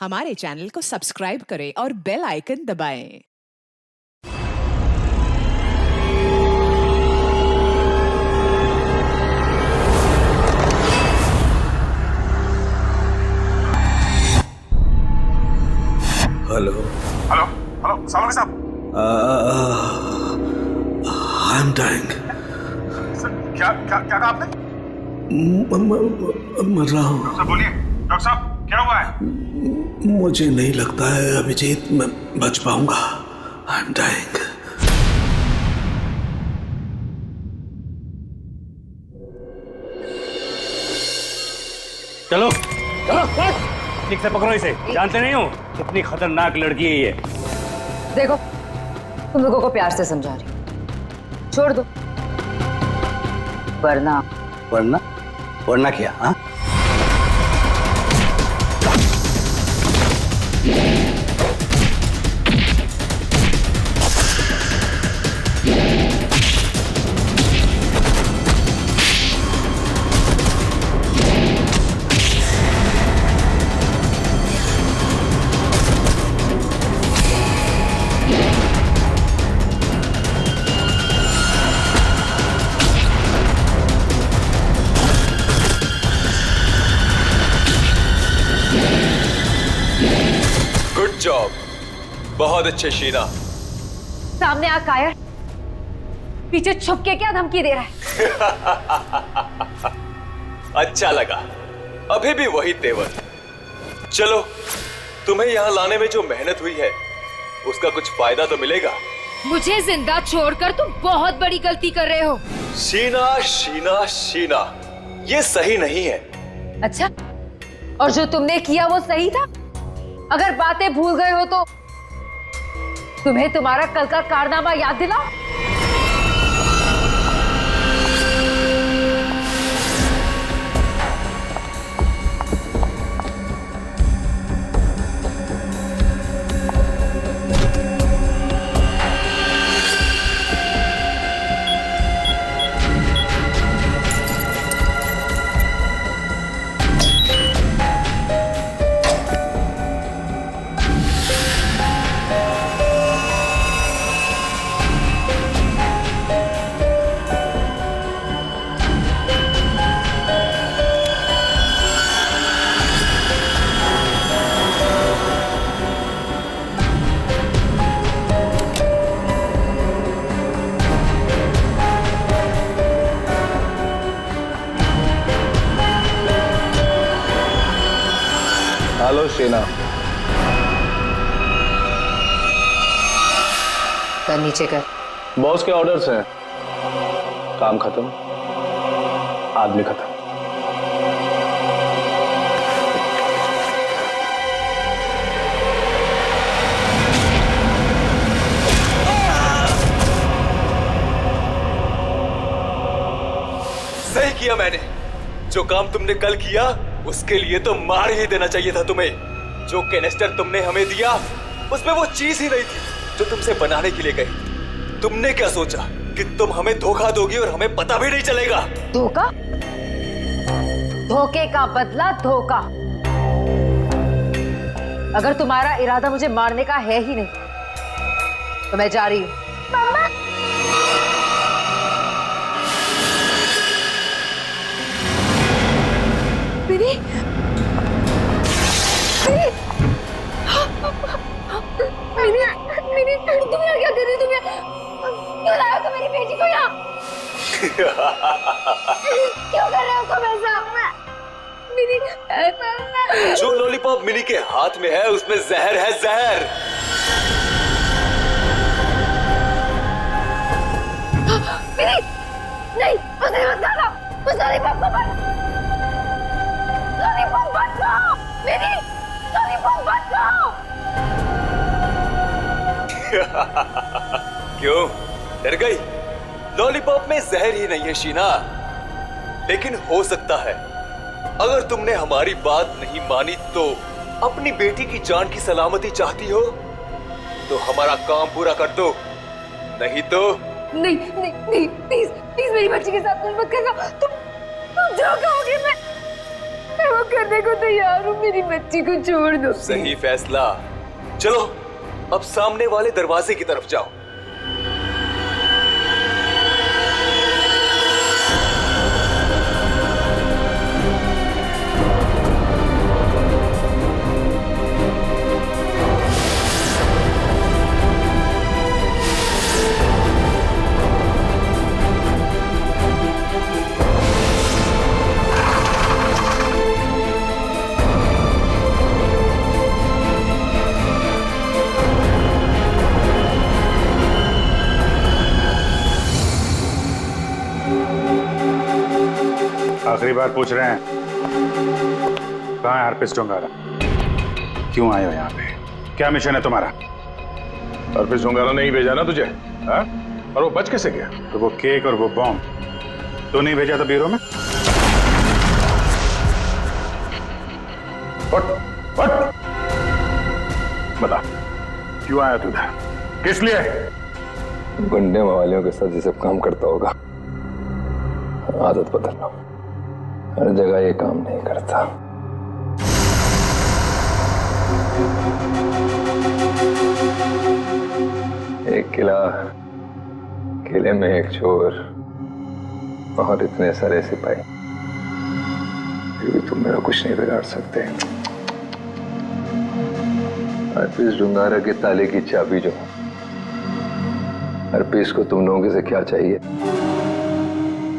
हमारे चैनल को सब्सक्राइब करें और बेल आइकन दबाएं। हेलो हेलो हेलो सालों साहब। आई एम डाइंग। सर क्या क्या क्या कहा आपने? मर रहा हूँ। सर बोलिए डॉक्टर साहब क्या हुआ है? मुझे नहीं लगता है अभिजीत मैं बच पाऊंगा। I am dying. चलो चलो ठीक से पकड़ो इसे। जानते नहीं हो कितनी खतरनाक लड़की है ये। देखो तुम लोगों को प्यार से समझा रही हूं, छोड़ दो वरना वरना वरना क्या? हाँ गुड जॉब, बहुत अच्छे शीना। सामने आ कायर, पीछे छुप के क्या धमकी दे रहा है? अच्छा लगा, अभी भी वही तेवर। चलो, तुम्हें यहाँ लाने में जो मेहनत हुई है उसका कुछ फायदा तो मिलेगा। मुझे जिंदा छोड़कर तुम बहुत बड़ी गलती कर रहे हो। शीना शीना शीना, ये सही नहीं है। अच्छा, और जो तुमने किया वो सही था? अगर बातें भूल गए हो तो तुम्हें तुम्हारा कल का कारनामा याद दिलाओ। हेलो शीना। कर नीचे कर। बॉस के ऑर्डर्स हैं। काम खत्म, आदमी खत्म। सही किया मैंने। जो काम तुमने कल किया उसके लिए तो मार ही देना चाहिए था तुम्हें। जो कैनिस्टर तुमने हमें दिया उसमें वो चीज ही नहीं थी जो तुमसे बनाने के लिए गई। तुमने क्या सोचा कि तुम हमें धोखा दोगी और हमें पता भी नहीं चलेगा? धोखा? धोखे का बदला धोखा। अगर तुम्हारा इरादा मुझे मारने का है ही नहीं तो मैं जा रही हूं। मिनी, मिनी, मिनी, तुम यहाँ क्या कर रही हो? तुम यहाँ क्यों लाए हो? तुम मेरी बेटी को यहाँ क्यों कर रहे हो तुम ऐसा? मिनी, जो लॉलीपॉप मिनी के हाथ में है उसमें जहर है, जहर। मिनी, नहीं, उसे मत खाना, उस लॉलीपॉप को मत, लॉलीपॉप मत खाओ, मिनी, लॉलीपॉप मत खाओ। क्यों डर गई? लॉलीपॉप में जहर ही नहीं है शीना, लेकिन हो सकता है अगर तुमने हमारी बात नहीं मानी तो अपनी बेटी की जान की सलामती चाहती हो तो हमारा काम पूरा कर दो, नहीं तो नहीं नहीं नहीं, प्लीज प्लीज मेरी बच्ची के साथ कुछ मत करना। तुम जो कहोगे मैं मैं वो करने को तैयार हूँ, मेरी बच्ची को छोड़ दो। सही फैसला। चलो अब सामने वाले दरवाजे की तरफ जाओ। आखिरी बार पूछ रहे हैं, कहाँ है हरपिस डोंगारा? क्यों आए हो यहाँ पे? क्या मिशन है तुम्हारा? हरपिस डोंगारा नहीं भेजा ना तुझे, हा? और वो बच कैसे गया? तो वो केक और वो बॉम्ब तो नहीं भेजा था ब्यूरो में? उठ बता, क्यों आया तू इधर? किस लिए? गुंडे मवालियों के साथ ये सब काम करता होगा। आदत बदल लो, हर जगह ये काम नहीं करता। एक किला, किले में एक चोर और इतने सारे सिपाही, फिर भी तुम मेरा कुछ नहीं बिगाड़ सकते। हरपिस डुंगारा के ताले की चाबी जो, हरपिस को तुम लोगों से क्या चाहिए,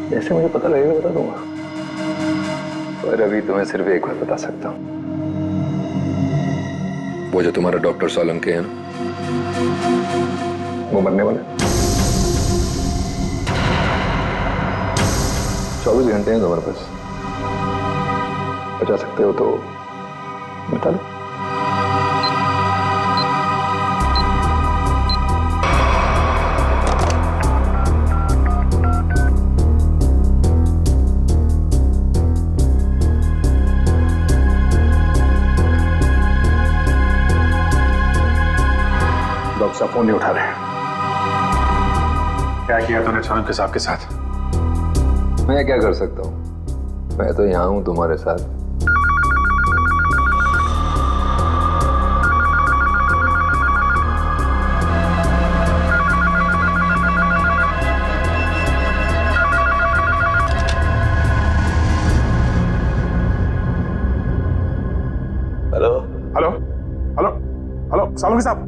जैसे मुझे पता लगेगा बता दूंगा। पर अभी तुम्हें सिर्फ एक बात बता सकता हूं, वो जो तुम्हारा डॉक्टर सोलंकी है ना, वो मरने वाला है। 24 घंटे हैं तुम्हारे पास, बचा सकते हो तो बता लो। डॉक्टर साहब फोन नहीं उठा रहे। क्या किया तूने सोलंकी साहब के साथ? मैं क्या कर सकता हूं, मैं तो यहां हूं तुम्हारे साथ। Hello hello hello hello Solanki साहब,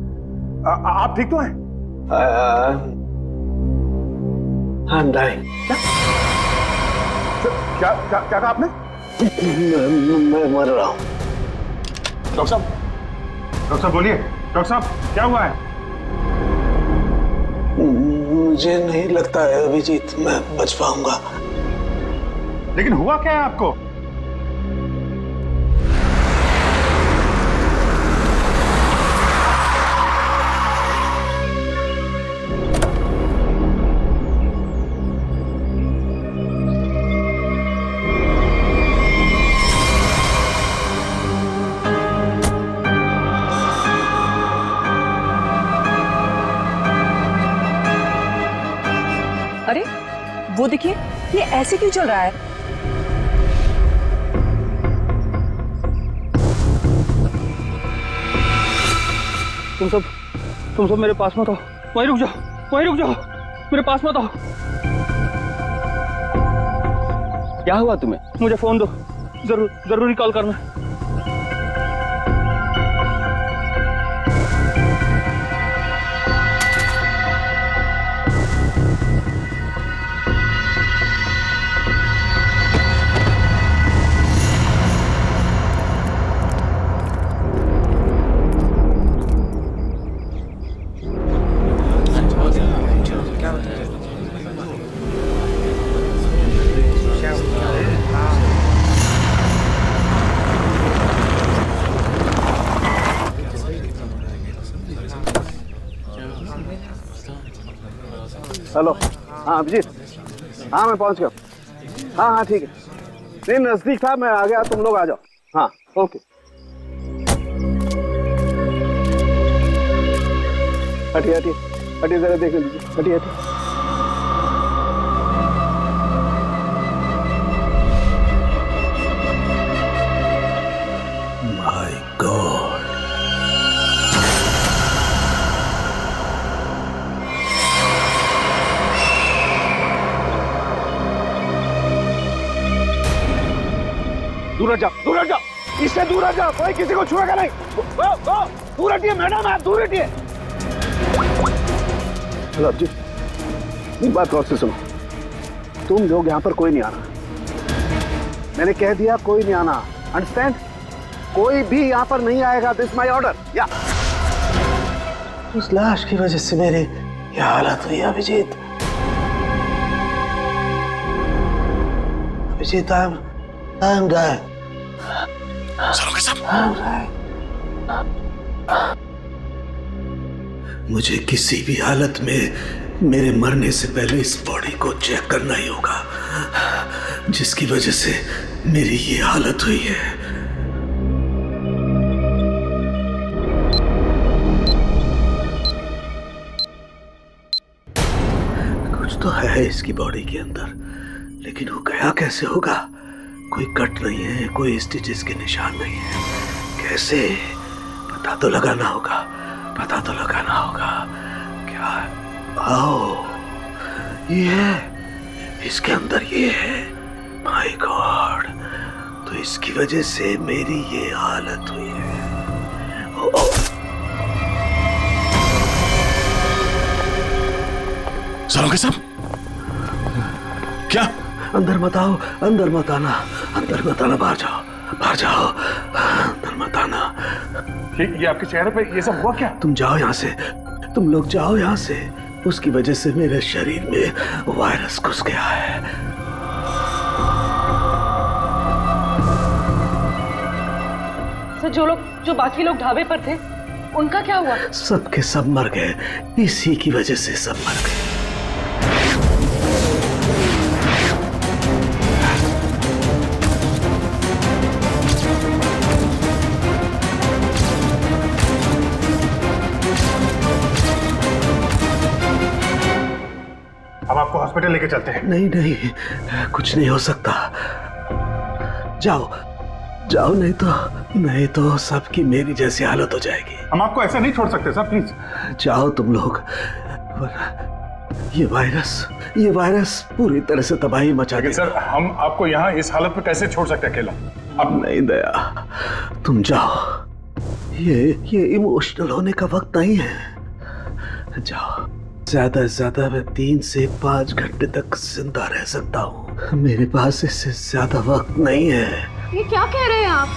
आप ठीक तो हैं? I'm dying. क्या क्या क्या कहा आपने? मैं मर रहा हूँ। डॉक्टर साहब बोलिए। डॉक्टर साहब क्या हुआ है? मुझे नहीं लगता है अभिजीत मैं बच पाऊंगा। लेकिन हुआ क्या है आपको? अरे वो देखिए, ये ऐसे क्यों चल रहा है? तुम सब मेरे पास मत आओ, वहीं रुक जाओ, मेरे पास मत आओ। क्या हुआ तुम्हें? मुझे फोन दो, जरूरी कॉल करना। हेलो, हाँ अभिजीत, हाँ मैं पहुंच गया। हाँ हाँ ठीक है, नहीं नजदीक था, मैं आ गया, तुम लोग आ जाओ। हाँ ओके। हटिए जरा देख लीजिए, हटिए। दूर हट जाओ, दूर हट जाओ, इससे दूर हट जाओ, कोई किसी को छुएगा नहीं। दूर हटिए मैडम, आप दूर हटिए। हेलो जी, एक बात गौर से सुनो, तुम लोग यहाँ पर कोई नहीं आना, मैंने कह दिया कोई नहीं आना, अंडरस्टैंड? कोई भी यहाँ पर नहीं आएगा, दिस माय ऑर्डर। या उस लाश की वजह से मेरी ये हालत हुई Abhijit. Abhijit, I am dying. I'm dying. मुझे किसी भी हालत में मेरे मरने से पहले इस बॉडी को चेक करना ही होगा, जिसकी वजह से मेरी ये हालत हुई है। कुछ तो है इसकी बॉडी के अंदर, लेकिन वो गया कैसे होगा? कोई कट नहीं है, कोई स्टिचेस के निशान नहीं है, कैसे? पता तो लगाना होगा, पता तो लगाना होगा। क्या? आओ, ये है, इसके अंदर ये है। माय गॉड, तो इसकी वजह से मेरी ये हालत हुई है। ओ, सालों के सब क्या? अंदर मत आओ, अंदर मत आना, अंदर मत आना, बाहर जाओ, बाहर जाओ, अंदर मत आना। ये आपके चेहरे पे ये सब हुआ क्या? तुम जाओ यहाँ से, तुम लोग जाओ यहाँ से। उसकी वजह से मेरे शरीर में वायरस घुस गया है। सर, जो बाकी लोग ढाबे पर थे, उनका क्या हुआ? सब के सब मर गए, इसी की वजह से सब मर गए। हम आपको हॉस्पिटल लेके चलते हैं। नहीं नहीं, कुछ नहीं हो सकता। जाओ जाओ, नहीं तो सबकी मेरी जैसी हालत हो जाएगी। हम आपको ऐसा नहीं छोड़ सकते सर, प्लीज जाओ तुम लोग, ये वायरस पूरी तरह से तबाही मचा देगा। सर, हम आपको यहाँ इस हालत में कैसे छोड़ सकते हैं अकेला? अब नहीं दया, तुम जाओ, ये इमोशनल होने का वक्त नहीं है। जाओ, ज्यादा से ज्यादा मैं 3 से 5 घंटे तक जिंदा रह सकता हूँ, मेरे पास इससे ज्यादा वक्त नहीं है। ये क्या कह रहे हैं आप?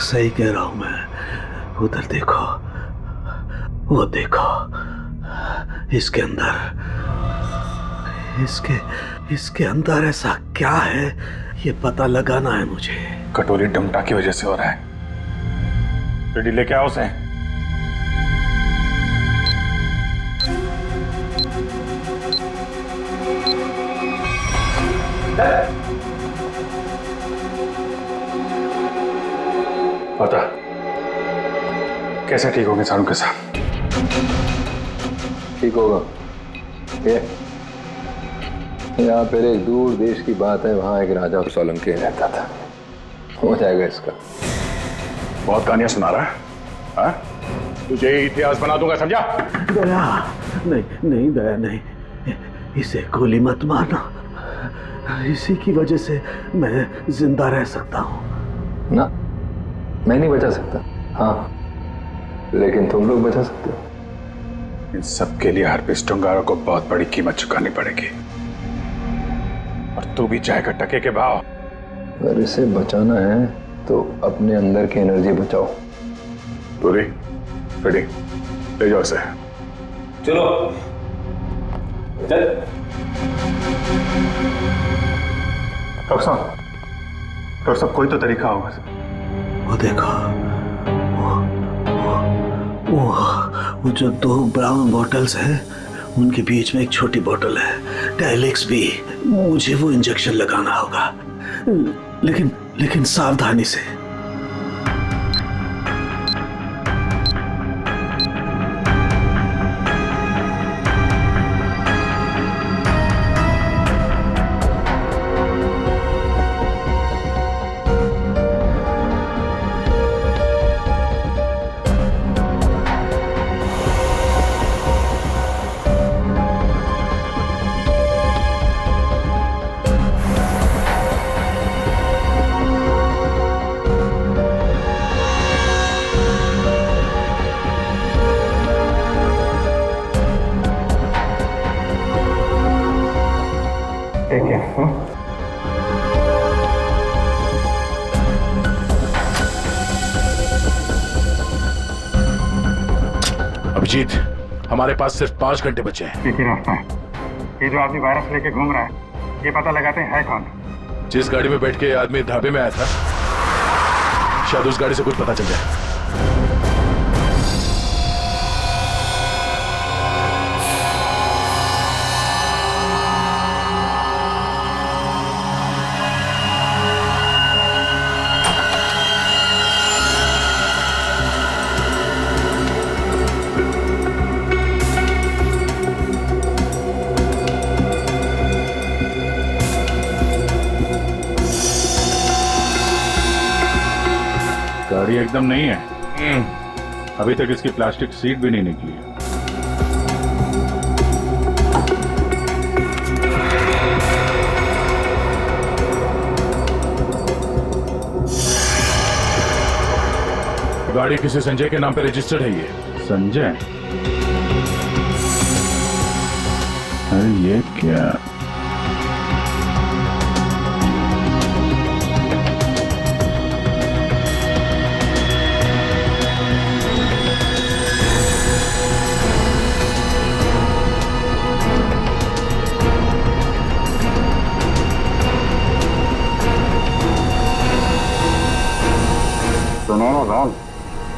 सही कह रहा हूँ मैं। उधर देखो, वो देखो, इसके अंदर ऐसा क्या है, ये पता लगाना है मुझे। कटोरी डमटा की वजह से हो रहा है। रेडी लेके आओ उसे। पता कैसे ठीक होंगे सारू के साथ? ठीक होगा। ये यहाँ पर एक दूर देश की बात है, वहाँ एक राजा सोलंकी रहता था, हो जाएगा इसका। बहुत कहानियां सुना रहा है, हाँ? तुझे इतिहास बना दूंगा, समझा? दया नहीं दया नहीं, इसे गोली मत मारना, इसी की वजह से मैं जिंदा रह सकता हूँ। ना, मैं नहीं बचा सकता, हाँ, लेकिन तुम लोग बचा सकते हो। इन सब के लिए हार्पिस डोंगारा को बहुत बड़ी कीमत चुकानी पड़ेगी, और तू भी चाहेगा टके के भाव। अगर इसे बचाना है तो अपने अंदर की एनर्जी बचाओ। पूरी रेडी, ले जाओ इसे। चलो चल। डॉक्टर साहब कोई तो तरीका होगा सर। वो देखो, वो जो 2 ब्राउन बॉटल्स हैं, उनके बीच में एक छोटी बॉटल है, टाइलेक्स भी। मुझे वो इंजेक्शन लगाना होगा, लेकिन सावधानी से। अभिजीत, हमारे पास सिर्फ 5 घंटे बचे हैं। एक ही रास्ता है, ये जो आदमी वायरस लेके घूम रहा है, ये पता लगाते हैं है कौन। जिस गाड़ी में बैठ के आदमी ढाबे में आया था, शायद उस गाड़ी से कुछ पता चल जाए। गाड़ी एकदम नहीं है, अभी तक इसकी प्लास्टिक सीट भी नहीं निकली है। गाड़ी किसी संजय के नाम पे रजिस्टर्ड है। ये संजय? अरे ये क्या?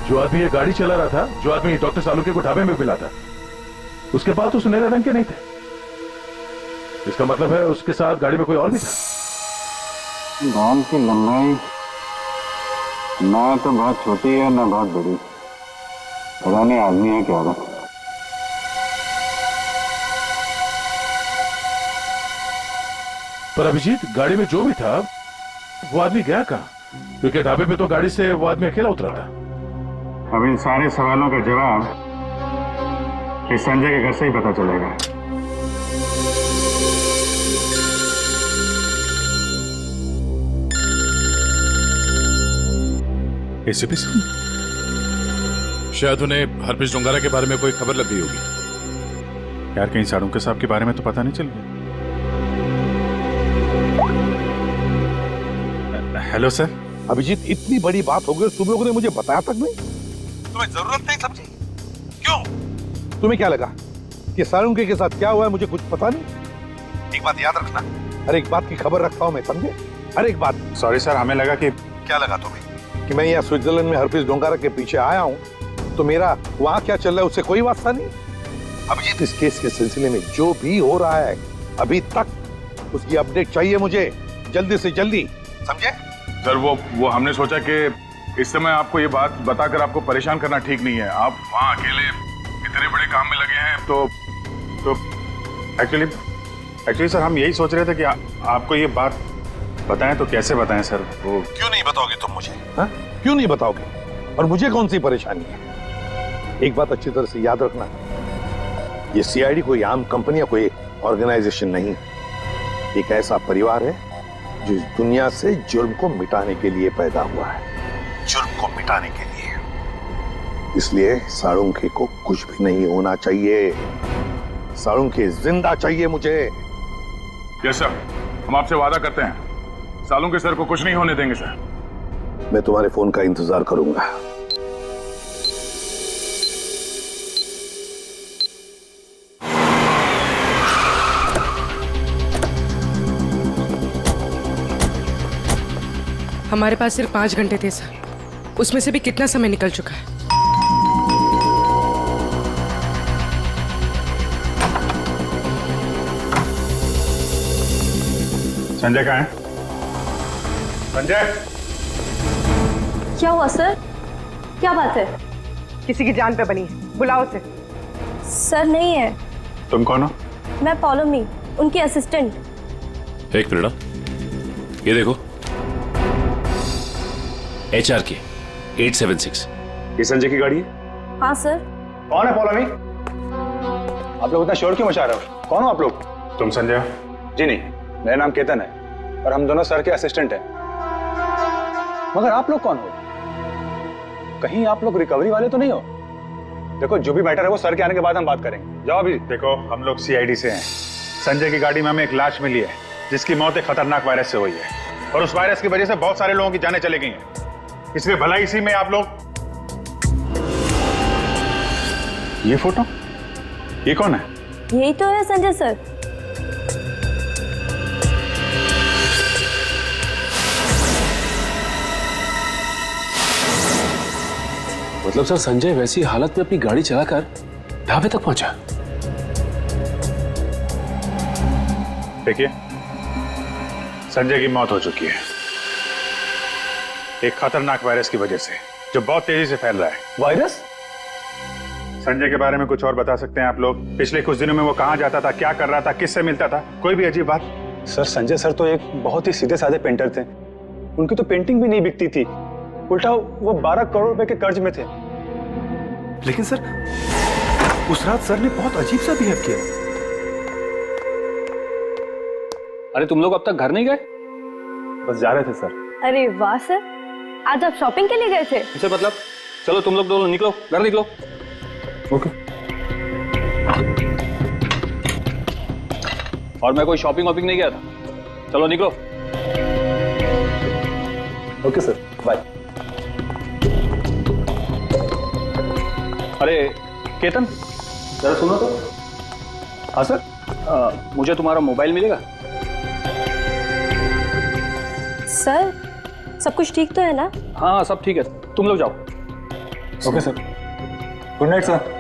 जो आदमी ये गाड़ी चला रहा था, जो आदमी डॉक्टर सालुके को ढाबे में मिला था, उसके पास तो सुनहरे रंग के नहीं थे। इसका मतलब है उसके साथ गाड़ी में कोई और भी था। बाल की लंबाई ना तो बहुत छोटी है ना बहुत बड़ी, पता नहीं आदमी है क्या। पर अभिजीत, गाड़ी में जो भी था वो आदमी गया कहां? क्योंकि ढाबे पे तो गाड़ी से वो आदमी अकेला उतरा था। अब इन सारे सवालों का जवाब इस संजय के घर से ही पता चलेगा। एसीपी साहब, शायद उन्हें हरप्रीत डोंगारा के बारे में कोई खबर लग गई होगी। यार, कहीं साड़ुंके साहब के बारे में तो पता नहीं चल गया? Hello sir. अभिजीत, इतनी बड़ी बात हो गई, तुम लोगों ने मुझे बताया तक नहीं? तुम्हें जरूरत नहीं समझी? क्यों? तुम्हें क्या लगा कि साळुंके के साथ क्या हुआ है मुझे कुछ पता नहीं? एक बात याद रखना, हर एक बात की खबर रखता हूं मैं, समझे? हर एक बात। सॉरी सर, हमें लगा कि क्या लगा तुम्हें? कि मैं यहाँ स्विट्जरलैंड में हरप्रीत डोंगारा के पीछे आया हूँ, तो मेरा वहां क्या चल रहा है उससे कोई वास्ता नहीं। अभिजीत, इस केस के सिलसिले में जो भी हो रहा है अभी तक, उसकी अपडेट चाहिए मुझे, जल्दी से जल्दी, समझे? सर वो हमने सोचा कि इस समय आपको ये बात बताकर आपको परेशान करना ठीक नहीं है। आप वहाँ अकेले इतने बड़े काम में लगे हैं, तो एक्चुअली सर हम यही सोच रहे थे कि आपको ये बात बताएं तो कैसे बताएं सर। वो क्यों नहीं बताओगे तुम मुझे? हाँ? क्यों नहीं बताओगे? और मुझे कौन सी परेशानी है? एक बात अच्छी तरह से याद रखना, ये सीआईडी कोई आम कंपनी या कोई ऑर्गेनाइजेशन नहीं, एक ऐसा परिवार है जो इस दुनिया से जुर्म को मिटाने के लिए पैदा हुआ है। जुर्म को मिटाने के लिए? इसलिए साळुंके को कुछ भी नहीं होना चाहिए। साळुंके जिंदा चाहिए मुझे। यस सर, हम आपसे वादा करते हैं साळुंके सर को कुछ नहीं होने देंगे सर। मैं तुम्हारे फोन का इंतजार करूंगा। हमारे पास सिर्फ 5 घंटे थे सर, उसमें से भी कितना समय निकल चुका है। संजय कहाँ है? संजय! क्या हुआ सर? क्या बात है? किसी की जान पे बनी है, बुलाओ उसे। सर नहीं है। तुम कौन हो? मैं पॉलोमी, उनकी असिस्टेंट। एक मिनट, ये देखो, HRK 876। ये संजय की गाड़ी है? हाँ सर। कौन है पौलमी? आप लोग इतना शोर क्यों मचा रहे हो? कौन हो आप लोग? तुम संजय? जी नहीं, मेरा नाम केतन है और हम दोनों सर के असिस्टेंट हैं। मगर आप लोग कौन हो? कहीं आप लोग रिकवरी वाले तो नहीं हो? देखो, जो भी मैटर है वो सर के आने के बाद हम बात करेंगे। जाओ अभी। देखो, हम लोग CID से हैं। संजय की गाड़ी में हमें एक लाश मिली है जिसकी मौत एक खतरनाक वायरस से हुई है और उस वायरस की वजह से बहुत सारे लोगों की जानें चली गई हैं। इसलिए भला इसी में आप लोग ये फोटो, ये कौन है? यही तो है संजय सर। मतलब सर संजय वैसी हालत में अपनी गाड़ी चलाकर ढाबे तक पहुंचा। देखिए, संजय की मौत हो चुकी है एक खतरनाक वायरस की वजह से, जो बहुत तेजी से फैल रहा है। वायरस? संजय के बारे में कुछ और बता सकते हैं आप लोग? पिछले कुछ दिनों में वो कहाँ जाता था, क्या कर रहा था, किससे मिलता था? कोई भी अजीब बात? सर संजय सर तो एक बहुत ही सीधे साधे पेंटर थे। उनकी तो पेंटिंग भी नहीं बिकती थी, उल्टा वो 12 करोड़ रुपए के कर्ज में थे। लेकिन सर उस रात सर ने बहुत अजीब सा बिहेव किया। अरे तुम लोग अब तक घर नहीं गए? बस जा रहे थे सर। अरे वाह सर, आज आप शॉपिंग के लिए गए थे? इसे मतलब चलो तुम लोग दोनों निकलो, घर निकलो। ओके। और मैं कोई शॉपिंग वॉपिंग नहीं गया था, चलो निकलो। Okay sir, bye. अरे केतन, जरा सुनो तो। हाँ सर, मुझे तुम्हारा मोबाइल मिलेगा? सर सब कुछ ठीक तो है ना? हाँ सब ठीक है, तुम लोग जाओ। Okay sir, good night sir.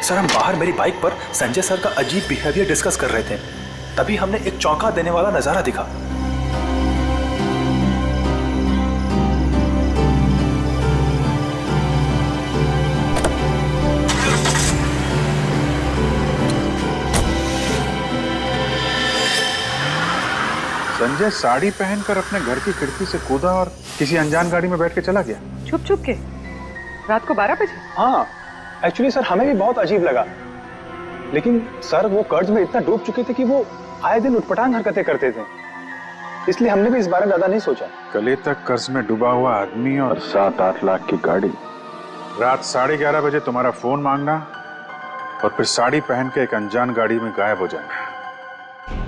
Sir हम बाहर मेरी बाइक पर संजय सर का अजीब बिहेवियर डिस्कस कर रहे थे, तभी हमने एक चौंका देने वाला नजारा दिखा। संजय साड़ी पहनकर अपने घर की खिड़की से कूदा और किसी अनजान गाड़ी में बैठ के चला गया। छुप छुप के रात को 12 बजे? हाँ एक्चुअली सर हमें भी बहुत अजीब लगा, लेकिन सर वो कर्ज में इतना डूब चुके थे कि वो आए दिन उटपटांग हरकतें करते थे, इसलिए हमने भी इस बारे में ज्यादा नहीं सोचा। गले तक कर्ज में डूबा हुआ आदमी और 7-8 लाख की गाड़ी। रात 11:30 बजे तुम्हारा फोन मांगना और फिर साड़ी पहन के एक अनजान गाड़ी में गायब हो जाना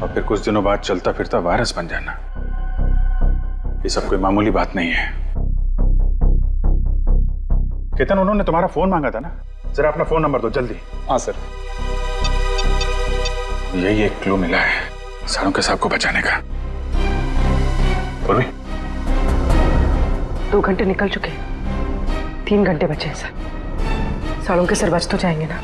और फिर कुछ दिनों बाद चलता फिरता वायरस बन जाना, ये सब कोई मामूली बात नहीं है। केतन, उन्होंने तुम्हारा फोन मांगा था ना, जरा अपना फोन नंबर दो जल्दी। हाँ सर। यही एक क्लू मिला है सारों साहब को बचाने का। पूर्वी, 2 घंटे निकल चुके, 3 घंटे बचे हैं सर। सालों के सर बच तो जाएंगे ना?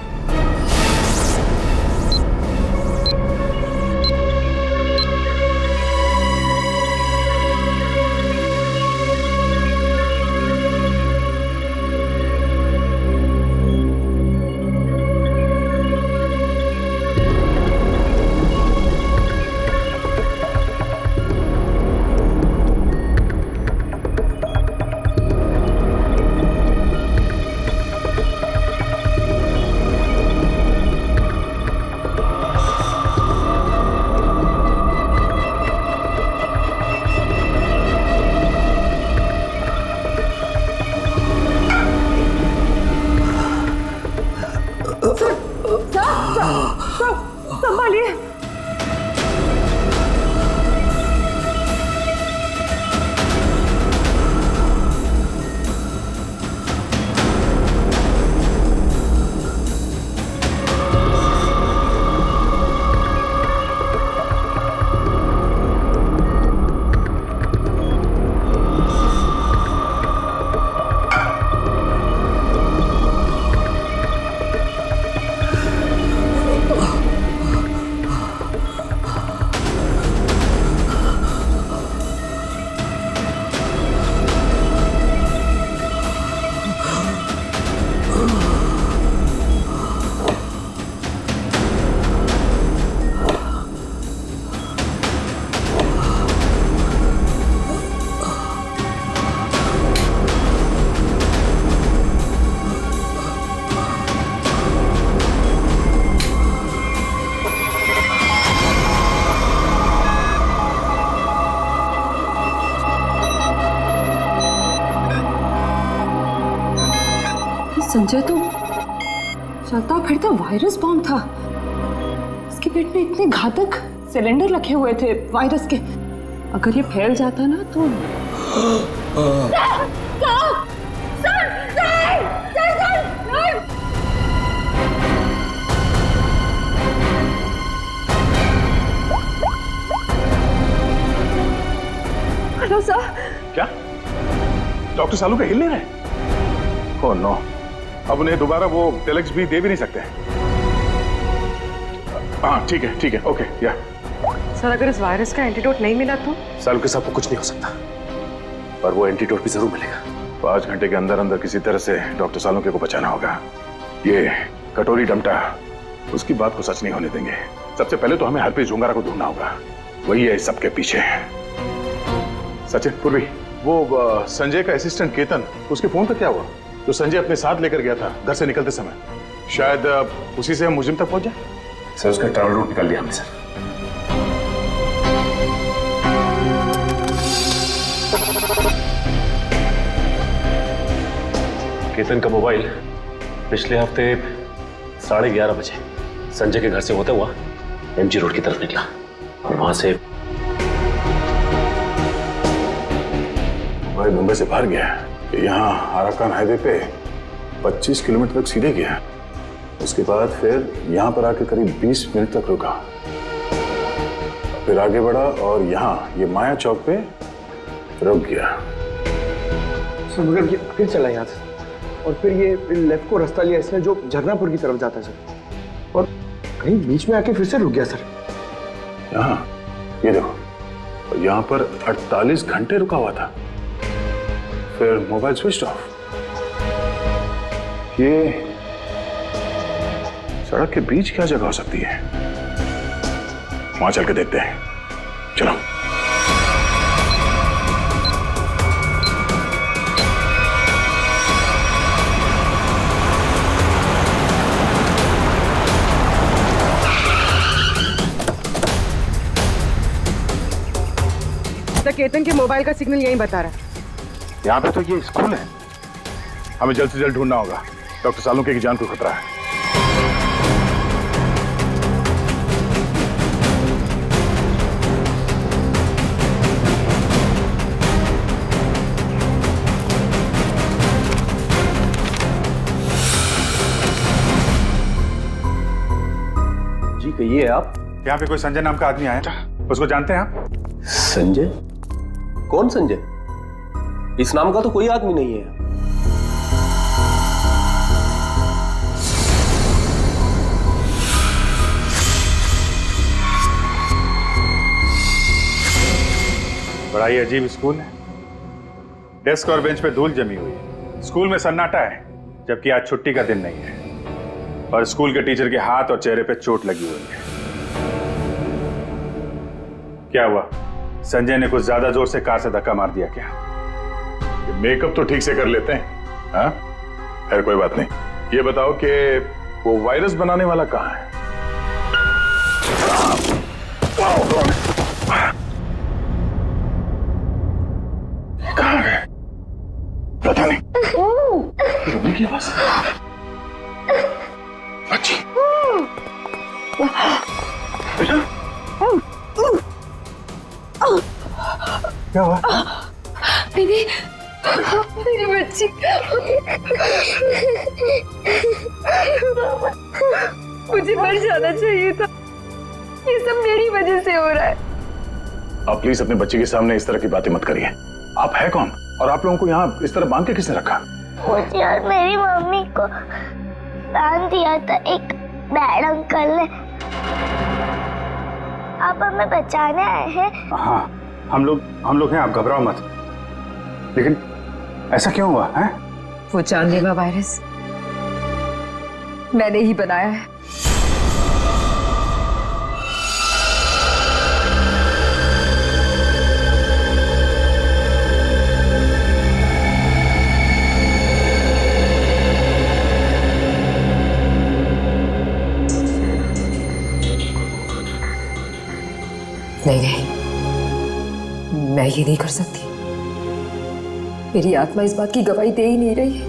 संजय तो चलता फिरता वायरस बॉम्ब था। इसके पेट में इतने घातक सिलेंडर रखे हुए थे वायरस के, अगर ये फैल जाता ना तो हेलो सर। क्या डॉक्टर सालू के हिल नहीं रहे? ओह नो, अब उन्हें दोबारा वो टेलेक्स भी दे भी नहीं सकते। हाँ ठीक है, ओके या। सर अगर इस वायरस का एंटीडोट नहीं मिला तो? सालू के साथ कुछ नहीं हो सकता, पर वो एंटीडोट भी जरूर मिलेगा। 5 घंटे के अंदर अंदर किसी तरह से डॉक्टर सालुंके को बचाना होगा। ये कटोरी डमटा उसकी बात को सच नहीं होने देंगे। सबसे पहले तो हमें हरप्रीत झुंगारा को ढूंढना होगा, वही है इस सबके पीछे। सचिन, पूर्वी, वो संजय का असिस्टेंट केतन, उसके फोन पर क्या हुआ? जो संजय अपने साथ लेकर गया था घर से निकलते समय, शायद उसी से हम मुजिम तक पहुंच जाए। सर उसका ट्रैवल रूट निकाल दिया हमने सर। केतन का मोबाइल पिछले हफ्ते 11:30 बजे संजय के घर से होते हुआ एमजी रोड की तरफ निकला और वहां से भाई मुंबई से बाहर गया, यहाँ आराकान हाईवे पे 25 किलोमीटर तक सीधे गया। उसके बाद फिर यहाँ पर आके करीब 20 मिनट तक रुका, फिर आगे बढ़ा और यहाँ ये माया चौक पे रुक गया। सर मगर ये फिर चला यहाँ से और फिर ये लेफ्ट को रास्ता लिया इसने जो झरनापुर की तरफ जाता है सर, और कहीं बीच में आके फिर से रुक गया सर। यहाँ ये देखो, यहाँ पर 48 घंटे रुका हुआ था, फिर मोबाइल स्विच ऑफ। ये सड़क के बीच क्या जगह हो सकती है? वहां चल के देखते हैं, चलो। केतन के मोबाइल का सिग्नल यही बता रहा है। यहाँ पे तो ये स्कूल है, हमें जल्द से जल्द ढूंढना होगा। डॉक्टर सालुंके की जान को खतरा है। जी कहिए आप। यहाँ पे कोई संजय नाम का आदमी आया था, उसको जानते हैं आप? संजय? कौन संजय? इस नाम का तो कोई आदमी नहीं है। बड़ा ही अजीब स्कूल है। डेस्क और बेंच पे धूल जमी हुई है। स्कूल में सन्नाटा है, जबकि आज छुट्टी का दिन नहीं है। और स्कूल के टीचर के हाथ और चेहरे पे चोट लगी हुई है। क्या हुआ? संजय ने कुछ ज्यादा जोर से कार से धक्का मार दिया क्या? मेकअप तो ठीक से कर लेते हैं, हाँ? खैर कोई बात नहीं। ये बताओ कि वो वायरस बनाने वाला कहाँ है? कहाँ है? पता नहीं। रोने की आवाज। अच्छी। बेटा? क्या हुआ? मेरी बच्ची। मुझे मर जाना चाहिए था। ये सब मेरी वजह से हो रहा है। आप प्लीज अपने बच्चे के सामने इस तरह की बातें मत करिए। आप है कौन और आप लोगों को यहाँ इस तरह बांध के किसने रखा? मुझे और मेरी मम्मी को बांध दिया था एक बैड अंकल ने। आप हमें बचाने आए हैं? हाँ, हम लोग हैं, आप घबराओ मत। लेकिन ऐसा क्यों हुआ है? वो जानलेवा वायरस मैंने ही बनाया है। नहीं, मैं ये नहीं कर सकती। मेरी आत्मा इस बात की गवाही दे ही नहीं रही है।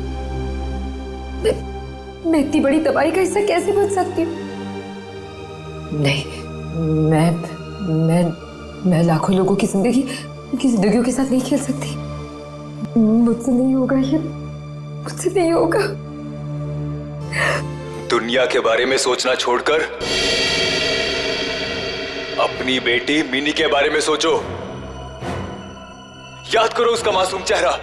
मैं इतनी बड़ी तबाही का हिस्सा कैसे बच सकती हूँ? नहीं, मैं लाखों लोगों की जिंदगियों के साथ नहीं खेल सकती। मुझसे नहीं होगा ये, मुझसे नहीं होगा। दुनिया के बारे में सोचना छोड़कर अपनी बेटी मिनी के बारे में सोचो। याद करो उसका मासूम चेहरा।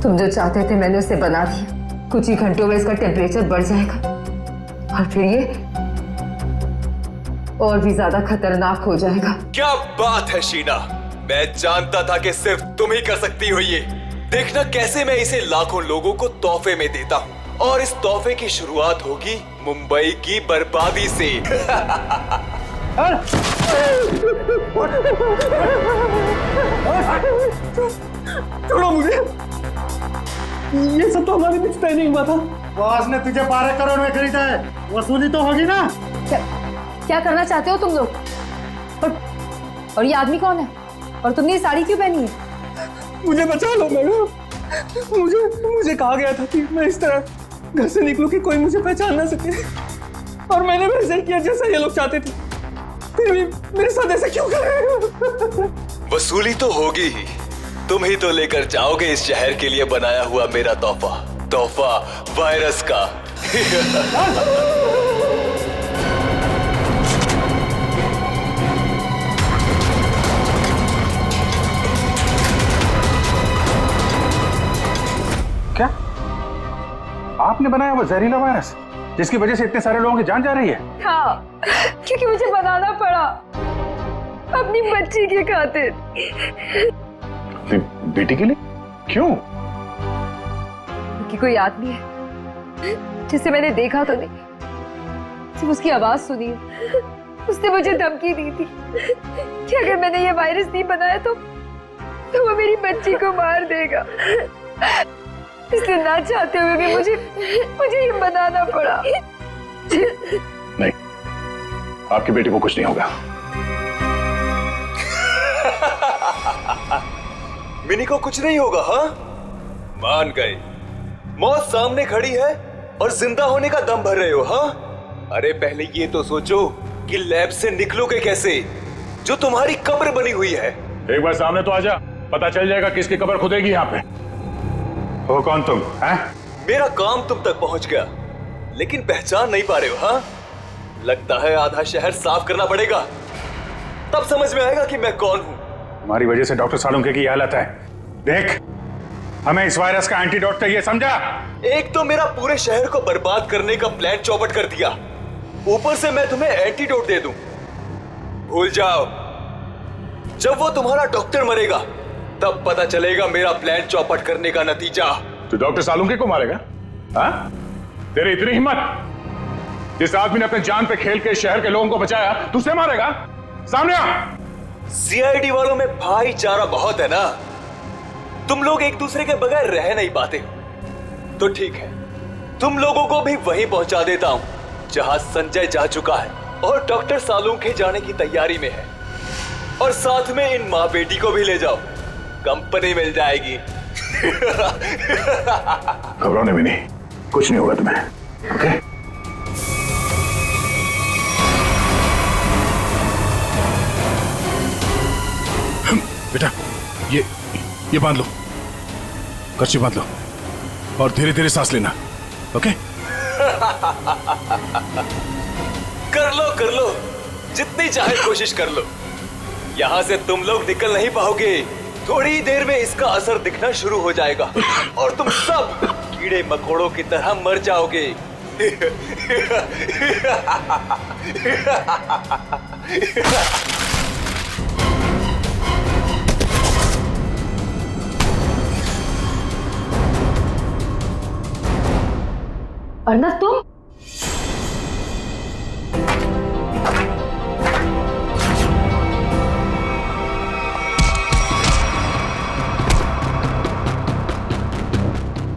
तुम जो चाहते थे मैंने उसे बना दिया। कुछ ही घंटों में इसका टेम्परेचर बढ़ जाएगा और फिर ये और भी ज्यादा खतरनाक हो जाएगा। क्या बात है शीना, मैं जानता था कि सिर्फ तुम ही कर सकती हो ये। देखना कैसे मैं इसे लाखों लोगों को तोहफे में देता हूँ और इस तोहफे की शुरुआत होगी मुंबई की बर्बादी से। छोड़ो मुझे, ये सब तो हमारे बीच तय नहीं हुआ था। बॉस ने तुझे 12 करोड़ में खरीदा है, वसूली तो होगी ना। क्या करना चाहते हो तुम लोग? और ये आदमी कौन है? और तुमने ये साड़ी क्यों पहनी है? मुझे बचा लो मैडम। मुझे कहा गया था कि मैं इस तरह घर से निकलूं कि कोई मुझे पहचान ना सके, और मैंने वैसे ही किया जैसा ये लोग चाहते थे। फिर भी मेरे साथ ऐसा क्यों कर रहे हो? वसूली तो होगी ही, तुम ही तो लेकर जाओगे इस शहर के लिए बनाया हुआ मेरा तोहफा वायरस का। क्या आपने बनाया वो जहरीला वायरस जिसकी वजह से इतने सारे लोगों की जान जा रही है? हाँ, क्योंकि मुझे बनाना पड़ा अपनी बच्ची के खातिर। बेटी के लिए? क्यों? क्योंकि कोई आदमी है जिसे मैंने देखा तो नहीं, सिर्फ उसकी आवाज सुनी है। उसने मुझे धमकी दी थी कि अगर मैंने ये वायरस नहीं बनाया तो वो मेरी बच्ची को मार देगा। इसलिए ना चाहते हुए भी मुझे ये बनाना पड़ा। नहीं, आपकी बेटी को कुछ नहीं होगा। मिनी को कुछ नहीं होगा? हाँ, मान गए। मौत सामने खड़ी है और जिंदा होने का दम भर रहे हो? हाँ, अरे पहले ये तो सोचो कि लैब से निकलोगे कैसे, जो तुम्हारी कब्र बनी हुई है। एक बार सामने तो आजा, पता चल जाएगा किसकी कब्र खुदेगी यहाँ पे। हो कौन तुम? हैं? मेरा काम तुम तक पहुंच गया, लेकिन पहचान नहीं पा रहे हो? हाँ, लगता है आधा शहर साफ करना पड़ेगा, तब समझ में आएगा कि मैं कौन हूं। हमारी वजह से डॉक्टर सालुंके की हालत है। देख, हमें इस वायरस का एंटीडोट चाहिए, समझा? एक तो मेरा पूरे शहर को बर्बाद करने का प्लान चौपट कर दिया, ऊपर से मैं तुम्हें एंटीडोट दे दूं। भूल जाओ, जब वो तुम्हारा डॉक्टर मरेगा तब पता चलेगा मेरा प्लान चौपट करने का नतीजा। तो डॉक्टर सालुंके को मारेगा? हाँ? तेरी इतनी हिम्मत? जिस आदमी ने अपने जान पे खेल के शहर के लोगों को बचाया, तू उसे मारेगा? सामने आ! सीआईडी वालों में भाईचारा बहुत है ना, तुम लोग एक दूसरे के बगैर रह नहीं पाते। तो ठीक है, तुम लोगों को भी वहीं पहुंचा देता हूं जहां संजय जा चुका है और डॉक्टर सालुंके जाने की तैयारी में है, और साथ में इन माँ बेटी को भी ले जाओ, कंपनी मिल जाएगी। घबराने भी नहीं, कुछ नहीं होगा तुम्हें, ओके? बेटा, ये बांध लो, कर्ची बांध लो और धीरे धीरे सांस लेना, ओके? कर लो, जितनी चाहे कोशिश कर लो। यहाँ से तुम लोग निकल नहीं पाओगे, थोड़ी देर में इसका असर दिखना शुरू हो जाएगा और तुम सब कीड़े मकोड़ों की तरह मर जाओगे। अर्नब तुम?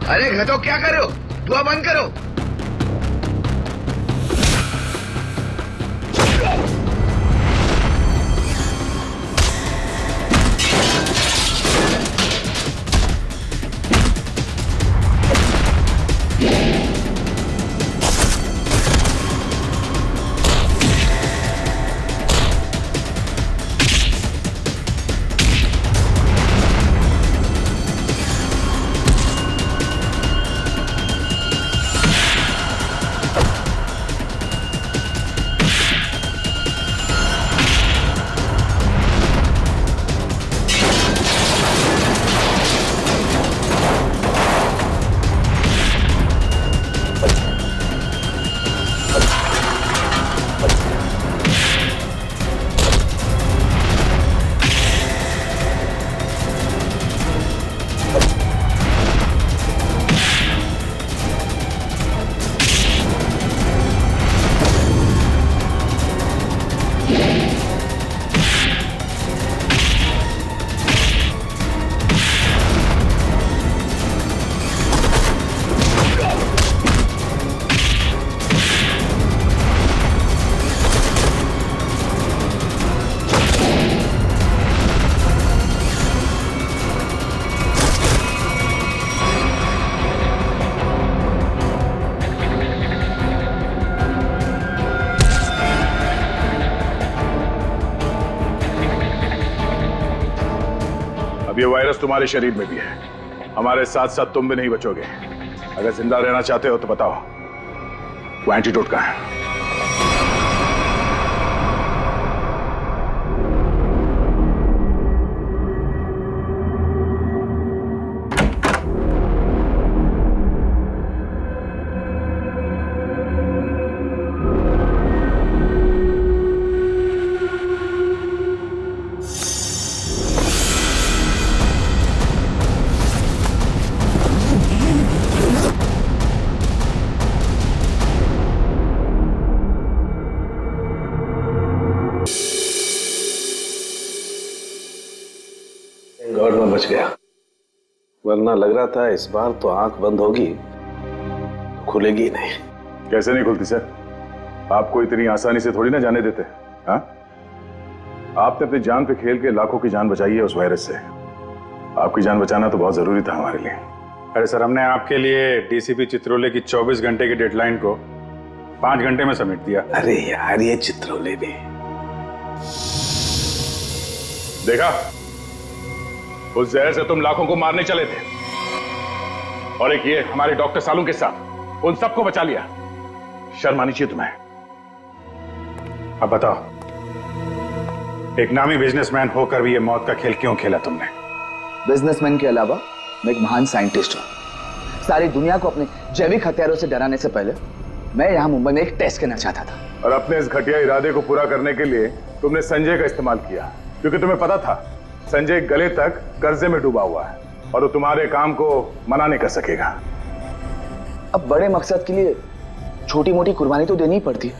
अरे घटो, क्या कर रहे हो? धुआं बंद करो। अब ये वायरस तुम्हारे शरीर में भी है, हमारे साथ साथ तुम भी नहीं बचोगे। अगर जिंदा रहना चाहते हो तो बताओ, वो एंटीडोट कहाँ है? गॉड में बच गया, वरना लग रहा था इस बार तो आंख बंद होगी, खुलेगी नहीं। कैसे नहीं खुलती सर? आपको इतनी आसानी से थोड़ी ना जाने देते। हाँ, आपने अपनी जान पे खेल के लाखों की जान बचाई है उस वायरस से। आपकी जान बचाना तो बहुत जरूरी था हमारे लिए। अरे सर, हमने आपके लिए डीसीपी चित्रोले की 24 घंटे की डेडलाइन को 5 घंटे में समेट दिया। अरे यार, ये चित्रोले भी देखा, उस जहर से तुम लाखों को मारने चले थे, और एक ये हमारे डॉक्टर सालू के साथ उन सबको बचा लिया। शर्म आनी चाहिए तुम्हें। अब बताओ, एक नामी बिजनेसमैन होकर भी ये मौत का खेल क्यों खेला तुमने? बिजनेसमैन के अलावा मैं एक महान साइंटिस्ट हूं। सारी दुनिया को अपने जैविक हथियारों से डराने से पहले मैं यहां मुंबई में एक टेस्ट करना चाहता था। और अपने इस घटिया इरादे को पूरा करने के लिए तुमने संजय का इस्तेमाल किया, क्योंकि तुम्हें पता था संजय गले तक कर्जे में डूबा हुआ है और वो तुम्हारे काम को मना नहीं कर सकेगा। अब बड़े मकसद के लिए छोटी मोटी कुर्बानी तो देनी ही पड़ती है।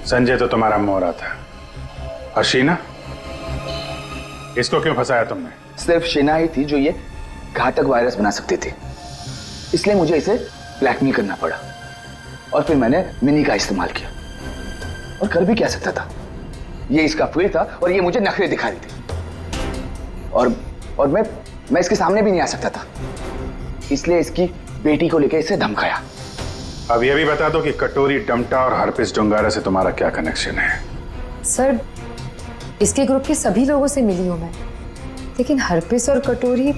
संजय तो तुम्हारा मोहरा था, और शीना, इसको क्यों फंसाया तुमने? सिर्फ शीना ही थी जो ये घातक वायरस बना सकती थी, इसलिए मुझे इसे ब्लैकमेल करना पड़ा। और फिर मैंने मिनी का इस्तेमाल किया, और कर भी क्या सकता था, ये इसका फुल था और ये मुझे नखरे दिखा रही थी। और मैं इसके सामने भी नहीं आ सकता था, इसलिए इसकी बेटी को लेकर इसे धमकाया। अब ये भी बता दो कि कटोरी डमटा और हरपिस डोंगारा से तुम्हारा क्या कनेक्शन है? सर, इसके ग्रुप के सभी लोगों से मिली हूं मैं, लेकिन हरपिस और कटोरी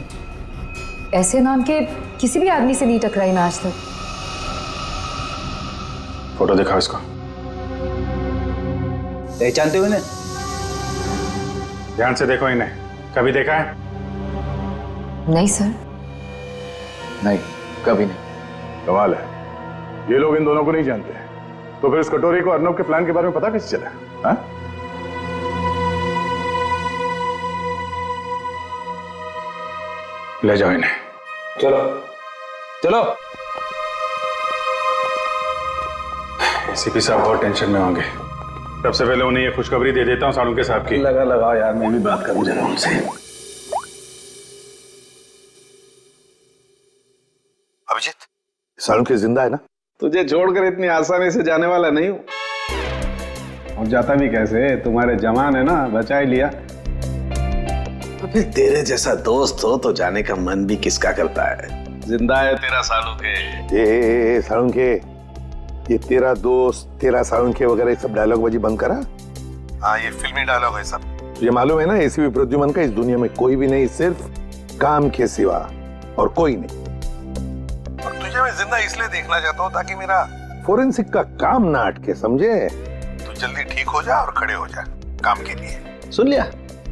ऐसे नाम के किसी भी आदमी से नहीं टकराई मैं आज तक। फोटो दिखाओ इसको। पहचानते हो इन्हें? ध्यान से देखो इन्हें, कभी देखा है? नहीं सर। नहीं, कभी नहीं। कमाल है, ये लोग इन दोनों को नहीं जानते, तो फिर इस कटोरी को अर्नब के प्लान के बारे में पता कैसे चला? हाँ? ले जाओ इन्हें। चलो चलो। सीपी साहब बहुत टेंशन में होंगे। सबसे पहले उन्हें ये खुशखबरी दे देता हूँ सालुंके साहब की। लगा यार, मैं भी बात करूं जरा उनसे। अभिजीत, सालुंके जिंदा है ना? तुझे छोड़कर इतनी आसानी से जाने वाला नहीं हूं। और जाता भी कैसे, तुम्हारे जवान है ना, बचा ही लिया। अबे तेरे जैसा दोस्त हो तो जाने का मन भी किसका करता है। जिंदा है तेरा सालुंके। सालुंके, ये तेरा दोस्त, तेरा सालुंके वगैरह सब डायलॉग बाजी बंद करा। हाँ, ये फिल्मी डायलॉग है सब। तुझे मालूम है ना, एसीपी प्रद्युमन का इस दुनिया में कोई भी नहीं, सिर्फ काम के सिवा और कोई नहीं। और तुझे मैं जिंदा इसलिए देखना चाहता हूँ ताकि मेरा फोरेंसिक का काम ना अटके, समझे? तू जल्दी ठीक हो जा और खड़े हो जा काम के लिए। सुन लिया,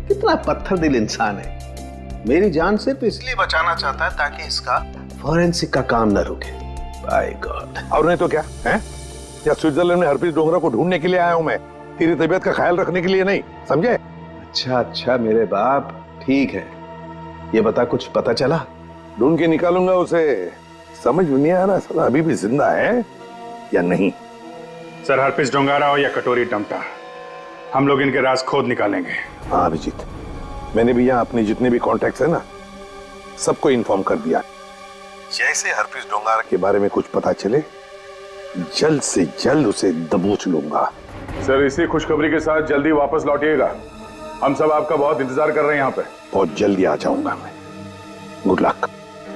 कितना पत्थर दिल इंसान है। मेरी जान सिर्फ इसलिए बचाना चाहता है ताकि इसका फोरेंसिक का काम न रुके। By God. और नहीं तो क्या है? या स्विट्जरलैंड में हरप्रीत डोंगरा को ढूंढने के लिए आया हूं मैं, तेरी तबीयत का ख्याल रखने के लिए नहीं, समझे? अच्छा मेरे बाप, ठीक है। ये बता, कुछ पता चला? ढूंढ के निकालूंगा उसे। समझ में नहीं आ रहा साला अभी भी जिंदा है या नहीं। सर, हरप्रीत डोंगारा हो या कटोरी डमटा, हम लोग इनके राज खोद निकालेंगे। हाँ अभिजीत, मैंने भी यहाँ अपने जितने भी कॉन्टैक्ट्स है ना, सबको इन्फॉर्म कर दिया। जैसे हरप्रीत डोंगारा के बारे में कुछ पता चले, जल्द से जल्द उसे दबोच लूंगा। सर, इसी खुशखबरी के साथ जल्दी वापस लौटिएगा। हम सब आपका बहुत इंतजार कर रहे हैं यहाँ पे। बहुत जल्दी आ जाऊंगा मैं। Good luck.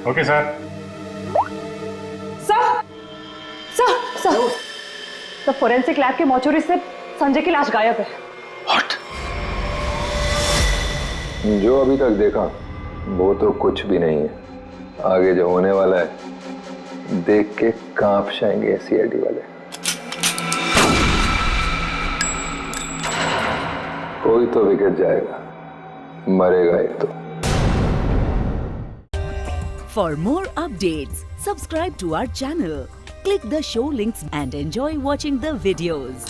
Okay sir. Sir, forensic lab के मॉर्चरी से संजय की लाश गायब है। जो अभी तक देखा वो तो कुछ भी नहीं है। आगे जो होने वाला है देख के कांप जाएंगे सीआईडी वाले। कोई तो विकेट जाएगा, मरेगा एक तो। For more updates, subscribe to our channel, click the show links and enjoy watching the videos.